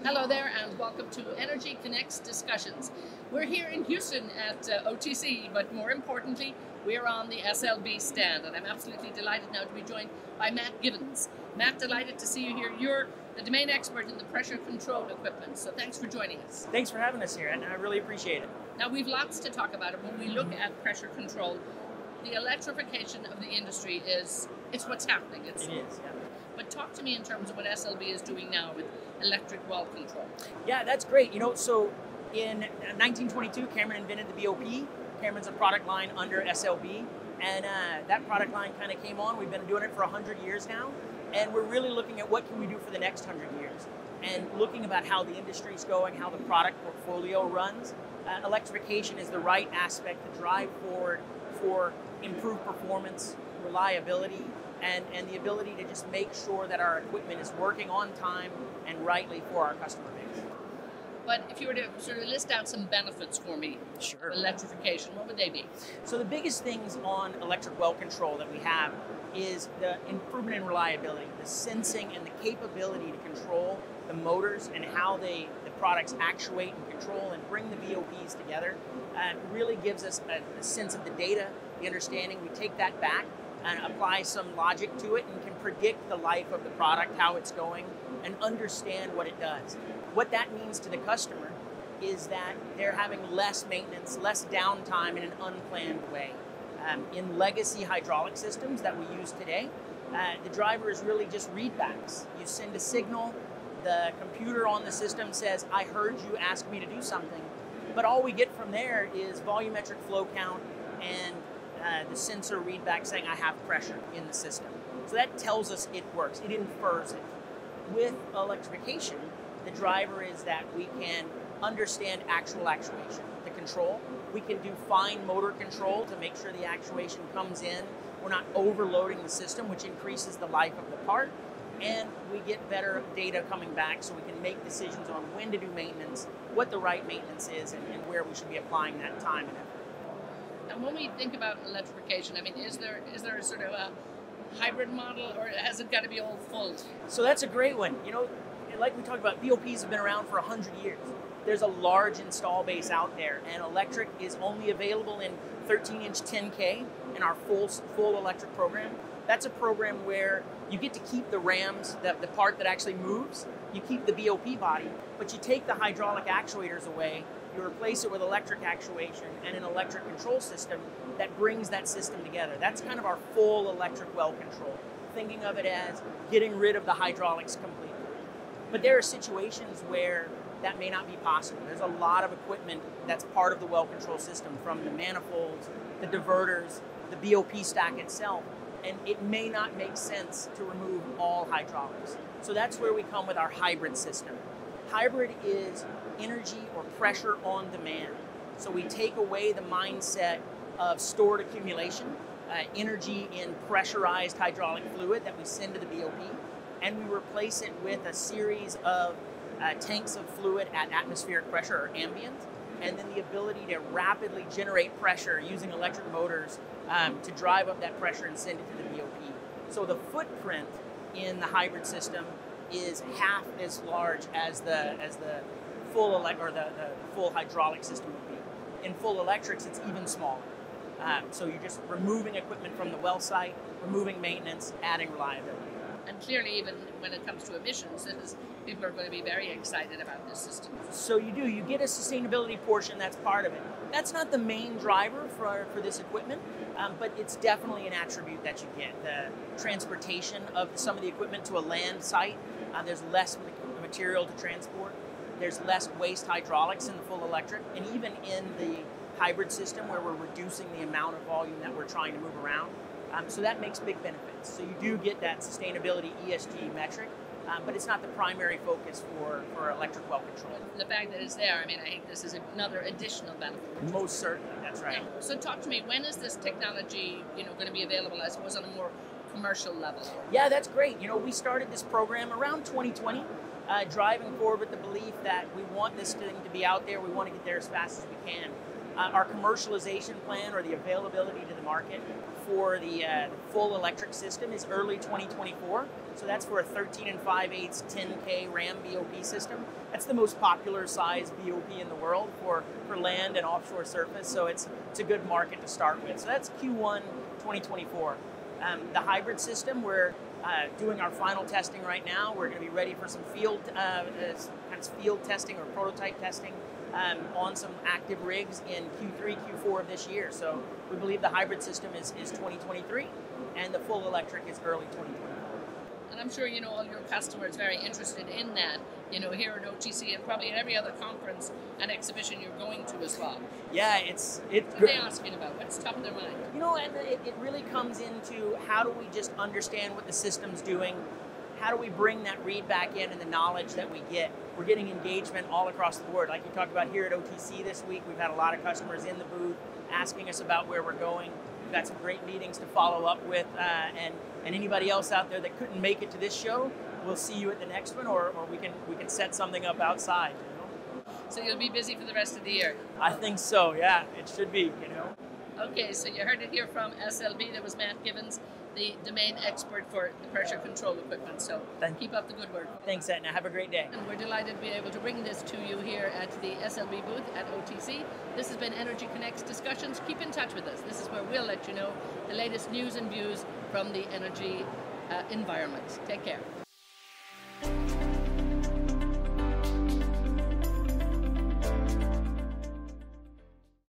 Hello there and welcome to Energy Connects Discussions. We're here in Houston at OTC, but more importantly, we're on the SLB stand, and I'm absolutely delighted now to be joined by Matt Gibbons. Matt, delighted to see you here. You're the domain expert in the pressure control equipment, so thanks for joining us. Thanks for having us here, and I really appreciate it. Now, we've lots to talk about it. When we look at pressure control, the electrification of the industry it's what's happening. It is, yeah. But talk to me in terms of what SLB is doing now with electric well control. Yeah, that's great. So in 1922, Cameron invented the BOP. Cameron's a product line under SLB, and that product line kind of came on. We've been doing it for 100 years now, and we're really looking at what can we do for the next 100 years, and looking about how the industry's going, how the product portfolio runs. Electrification is the right aspect to drive forward for improved performance, reliability, and the ability to just make sure that our equipment is working on time and rightly for our customer base. But if you were to sort of list out some benefits for me Sure. of electrification, what would they be? So the biggest things on electric well control that we have is the improvement in reliability, the sensing and the capability to control the motors and how the products actuate and control and bring the BOPs together. Really gives us a sense of the data, the understanding. We take that back and apply some logic to it and can predict the life of the product, how it's going, and understand what it does. What that means to the customer is that they're having less maintenance, less downtime in an unplanned way. In legacy hydraulic systems that we use today, the driver is really just readbacks. You send a signal, the computer on the system says, I heard you ask me to do something, but all we get from there is volumetric flow count and the sensor readback saying I have pressure in the system. So that tells us it works, it infers it. With electrification, the driver is that we can understand actual actuation, the control. We can do fine motor control to make sure the actuation comes in. We're not overloading the system, which increases the life of the part. And we get better data coming back so we can make decisions on when to do maintenance, what the right maintenance is, and where we should be applying that time and effort. And when we think about electrification, I mean, is there a sort of a hybrid model, or has it got to be all full? So that's a great one. Like we talked about, BOPs have been around for 100 years. There's a large install base out there, and electric is only available in 13-inch 10K in our full electric program. That's a program where you get to keep the rams, the part that actually moves. You keep the BOP body, but you take the hydraulic actuators away. You replace it with electric actuation and an electric control system that brings that system together. That's kind of our full electric well control, thinking of it as getting rid of the hydraulics completely. But there are situations where that may not be possible. There's a lot of equipment that's part of the well control system, from the manifolds, the diverters, the BOP stack itself, and it may not make sense to remove all hydraulics. So that's where we come with our hybrid system. Hybrid is energy or pressure on demand. So we take away the mindset of stored accumulation, energy in pressurized hydraulic fluid that we send to the BOP, and we replace it with a series of tanks of fluid at atmospheric pressure or ambient, and then the ability to rapidly generate pressure using electric motors to drive up that pressure and send it to the BOP. So the footprint in the hybrid system is half as large as the full the full hydraulic system would be. In full electrics, it's even smaller. So you're just removing equipment from the well site, removing maintenance, adding reliability. And clearly, even when it comes to emissions, people are going to be very excited about this system. So you get a sustainability portion that's part of it. That's not the main driver for this equipment, but it's definitely an attribute that you get. The transportation of some of the equipment to a land site, there's less material to transport. There's less waste hydraulics in the full electric, and even in the hybrid system where we're reducing the amount of volume that we're trying to move around. So that makes big benefits. So you do get that sustainability ESG metric, but it's not the primary focus for electric well control. The fact that it's there, I mean, I think this is another additional benefit. Most certainly, that's right. Yeah. So talk to me, when is this technology, going to be available, I suppose, on a more commercial level? Yeah, that's great. We started this program around 2020, driving forward with the belief that we want this thing to be out there. We want to get there as fast as we can. Our commercialization plan, or the availability to the market for the full electric system, is early 2024. So that's for a 13 5/8 10K RAM BOP system. That's the most popular size BOP in the world for land and offshore surface, so it's a good market to start with. So that's Q1 2024. The hybrid system, we're doing our final testing right now. We're going to be ready for some field testing or prototype testing on some active rigs in Q3, Q4 of this year. So we believe the hybrid system is 2023, and the full electric is early 2024. And I'm sure, you know, all your customers very interested in that, you know, here at OTC and probably at every other conference and exhibition you're going to as well. Yeah, what are they asking about? What's top of their mind? You know, and it really comes into how do we just understand what the system's doing? How do we bring that read back in and the knowledge that we get? We're getting engagement all across the board. Like you talked about here at OTC this week, we've had a lot of customers in the booth asking us about where we're going. We've got some great meetings to follow up with, and anybody else out there that couldn't make it to this show, we'll see you at the next one, or we can set something up outside. You know? So you'll be busy for the rest of the year? I think so. Yeah, it should be. You know. Okay, so you heard it here from SLB. That was Matt Givens, the domain expert for the pressure control equipment. So keep up the good work. Thanks, Etna. Have a great day. And we're delighted to be able to bring this to you here at the SLB booth at OTC. This has been Energy Connects Discussions. Keep in touch with us. This is where we'll let you know the latest news and views from the energy environment. Take care.